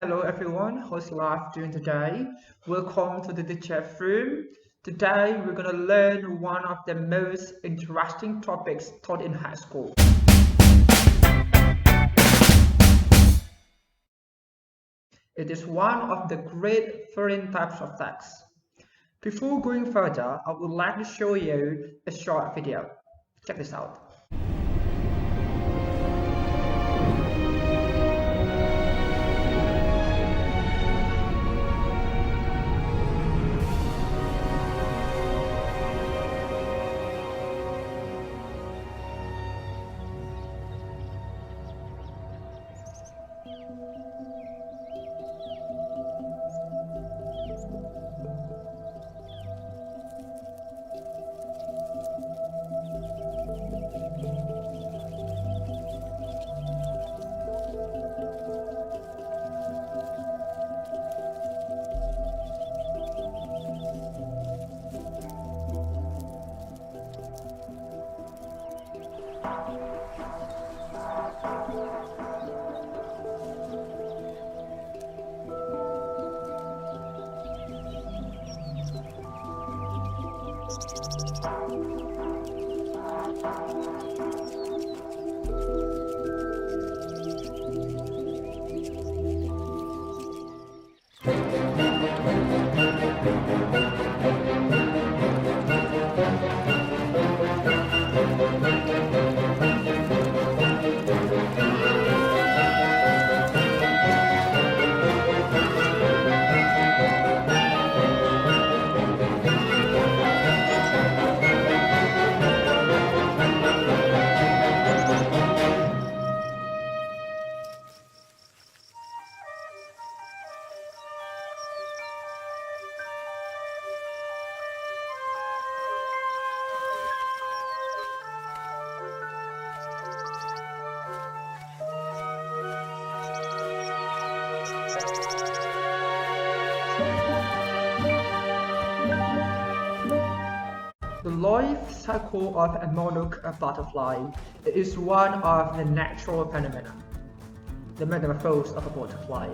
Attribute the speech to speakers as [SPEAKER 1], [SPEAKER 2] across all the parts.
[SPEAKER 1] Hello everyone, how's life doing today? Welcome to the chat room. Today we're gonna learn one of the most interesting topics taught in high school. It is one of the great foreign types of text. Before going further, I would like to show you a short video. Check this out. The life cycle of a monarch butterfly is one of the natural phenomena, the metamorphosis of a butterfly.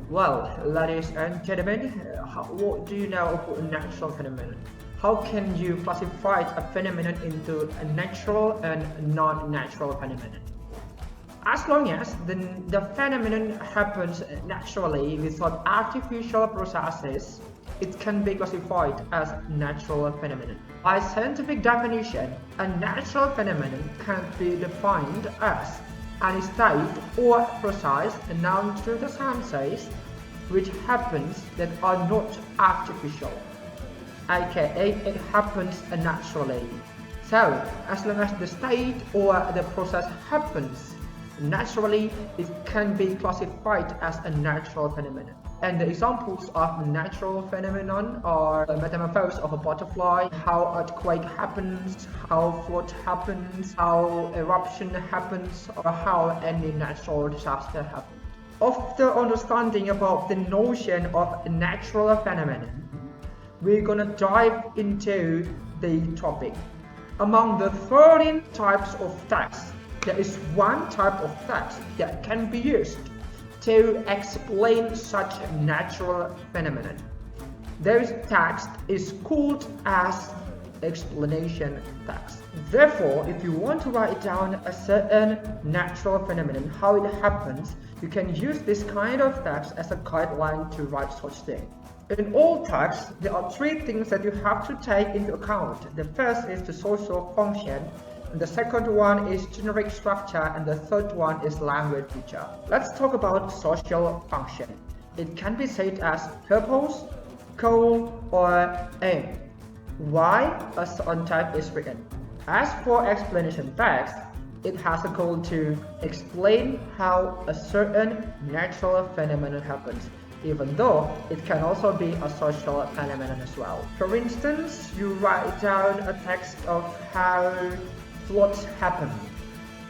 [SPEAKER 1] Well, ladies and gentlemen, what do you know about a natural phenomenon? How can you classify a phenomenon into a natural and non-natural phenomenon? As long as the phenomenon happens naturally without artificial processes, it can be classified as natural phenomenon. By scientific definition, a natural phenomenon can be defined as any state or process known to the senses which happens that are not artificial, aka it happens naturally. So, as long as the state or the process happens naturally, it can be classified as a natural phenomenon. And the examples of natural phenomenon are the metamorphosis of a butterfly, how earthquake happens, how flood happens, how eruption happens, or how any natural disaster happens. After understanding about the notion of a natural phenomenon, we're gonna dive into the topic. Among the 13 types of text, there is one type of text that can be used to explain such natural phenomenon. This text is called as explanation text. Therefore, if you want to write down a certain natural phenomenon, how it happens, you can use this kind of text as a guideline to write such thing. In all texts, there are three things that you have to take into account. The first is the social function, and the second one is generic structure, and the third one is language feature. Let's talk about social function. It can be said as purpose, goal, or aim. Why a certain type is written. As for explanation text, it has a goal to explain how a certain natural phenomenon happens, even though it can also be a social phenomenon as well. For instance, you write down a text of how floods happen.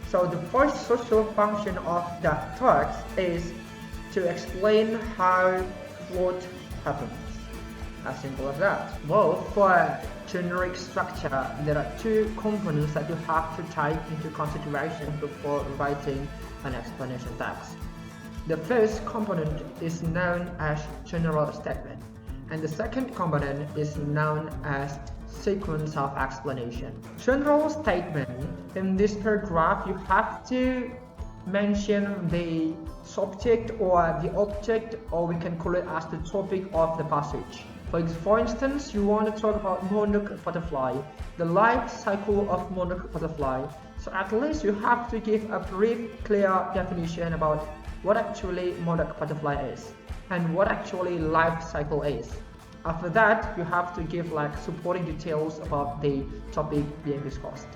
[SPEAKER 1] So the first social function of that text is to explain how flood happens. As simple as that. Well, for generic structure, there are two components that you have to take into consideration before writing an explanation text. The first component is known as general statement, and the second component is known as sequence of explanation. General statement, in this paragraph you have to mention the subject or the object, or we can call it as the topic of the passage. For instance, you want to talk about monarch butterfly, the life cycle of monarch butterfly. So at least you have to give a brief, clear definition about what actually monarch butterfly is and what actually life cycle is. After that, you have to give like supporting details about the topic being discussed.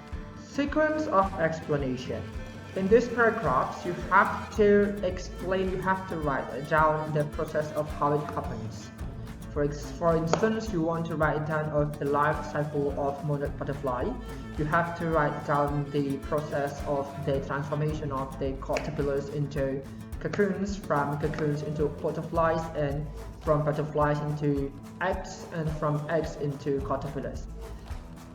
[SPEAKER 1] Sequence of explanation. In this paragraph, you have to explain, you have to write down the process of how it happens. For instance, you want to write down of the life cycle of monarch butterfly. You have to write down the process of the transformation of the caterpillars into cocoons, from cocoons into butterflies, and from butterflies into eggs, and from eggs into caterpillars.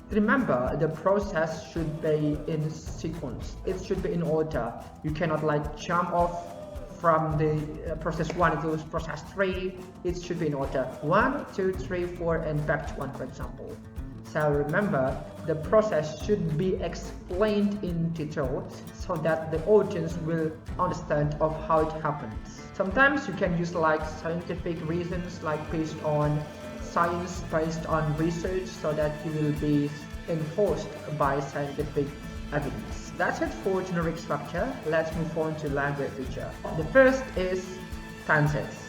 [SPEAKER 1] Remember, the process should be in sequence. It should be in order. You cannot like jump off from the process 1 to process 3. It should be in order 1, 2, 3, 4 and back to 1, for example. So remember, the process should be explained in detail so that the audience will understand of how it happens. Sometimes you can use like scientific reasons, like based on science, based on research, so that you will be enforced by scientific evidence. That's it for generic structure. Let's move on to language feature. The first is tenses.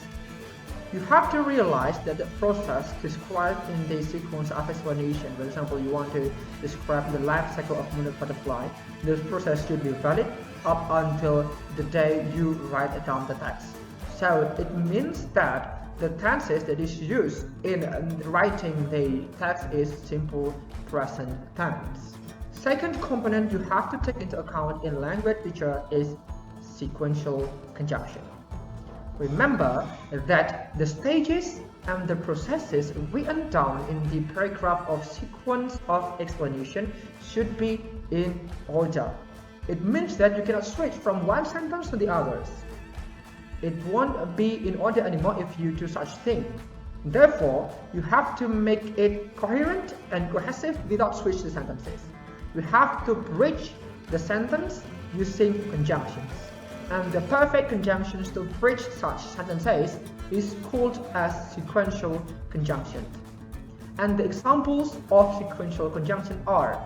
[SPEAKER 1] You have to realize that the process described in the sequence of explanation, for example, you want to describe the life cycle of monarch butterfly, this process should be valid up until the day you write down the text. So it means that the tenses that is used in writing the text is simple present tense. Second component you have to take into account in language feature is sequential conjunction. Remember that the stages and the processes written down in the paragraph of sequence of explanation should be in order. It means that you cannot switch from one sentence to the others. It won't be in order anymore if you do such thing. Therefore, you have to make it coherent and cohesive without switching the sentences. You have to bridge the sentence using conjunctions. And the perfect conjunctions to bridge such sentences is called as sequential conjunction. And the examples of sequential conjunction are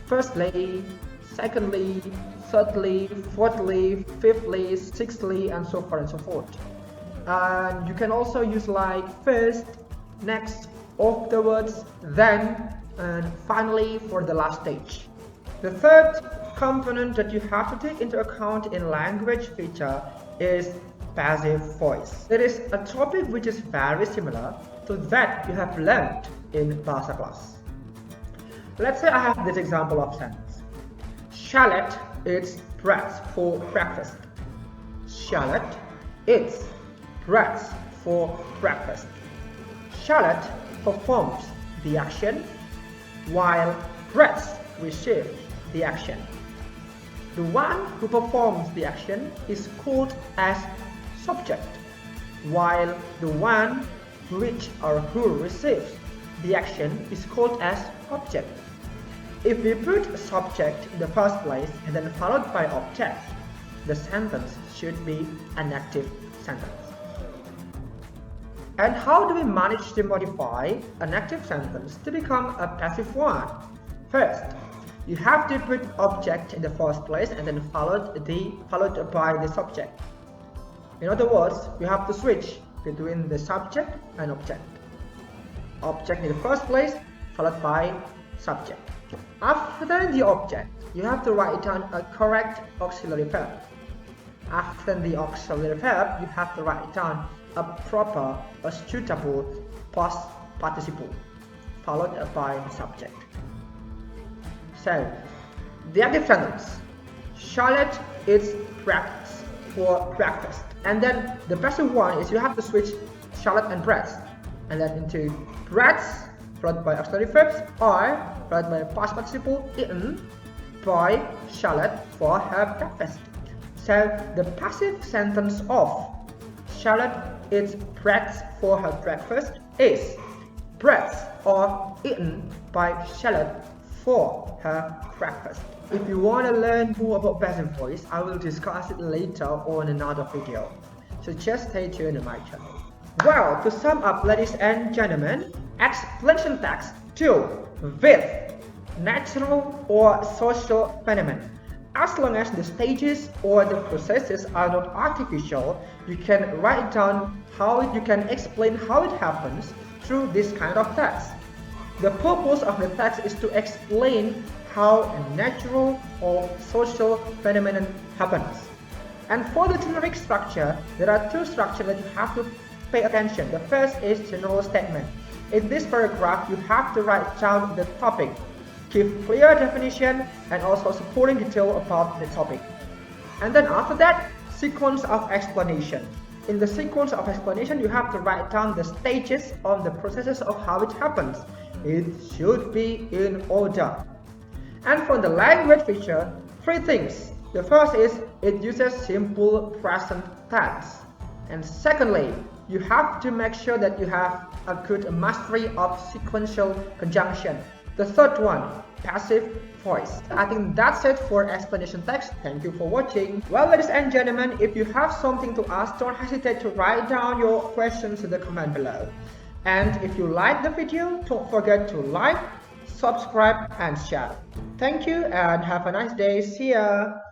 [SPEAKER 1] firstly, secondly, thirdly, fourthly, fifthly, sixthly, and so forth and so forth. And you can also use like first, next, afterwards, then, and finally for the last stage. The third component that you have to take into account in language feature is passive voice. It is a topic which is very similar to that you have learned in Bahasa class. Let's say I have this example of sentence. Charlotte eats bread for breakfast. Charlotte eats bread for breakfast. Charlotte performs the action while bread receives the action. The one who performs the action is called as subject, while the one who receives the action is called as object. If we put a subject in the first place and then followed by object, the sentence should be an active sentence. And how do we manage to modify an active sentence to become a passive one? First, you have to put object in the first place and then followed by the subject. In other words, you have to switch between the subject and object. Object in the first place, followed by subject. After the object, you have to write down a correct auxiliary verb. After the auxiliary verb, you have to write down a suitable past participle, followed by the subject. So, the active sentence, Charlotte eats bread for breakfast. And then the passive one is you have to switch Charlotte and bread, and then into bread, followed by auxiliary verbs, or followed by past participle eaten by Charlotte for her breakfast. So the passive sentence of Charlotte eats bread for her breakfast is breads are eaten by Charlotte for her breakfast. If you want to learn more about passive voice, I will discuss it later on another video. So just stay tuned on my channel. Well, to sum up, ladies and gentlemen, explanation text deal with natural or social phenomenon. As long as the stages or the processes are not artificial, you can write down you can explain how it happens through this kind of text. The purpose of the text is to explain how a natural or social phenomenon happens. And for the generic structure, there are two structures that you have to pay attention. The first is general statement. In this paragraph, you have to write down the topic, give clear definition and also supporting detail about the topic. And then after that, sequence of explanation. In the sequence of explanation, you have to write down the stages of the processes of how it happens. It should be in order. And for the language feature, three things. The first is it uses simple present tense. And secondly, you have to make sure that you have a good mastery of sequential conjunction. The third one, passive voice. I think that's it for explanation text. Thank you for watching. Well, ladies and gentlemen, if you have something to ask, don't hesitate to write down your questions in the comment below. And if you like the video, don't forget to like, subscribe and share. Thank you and have a nice day. See ya.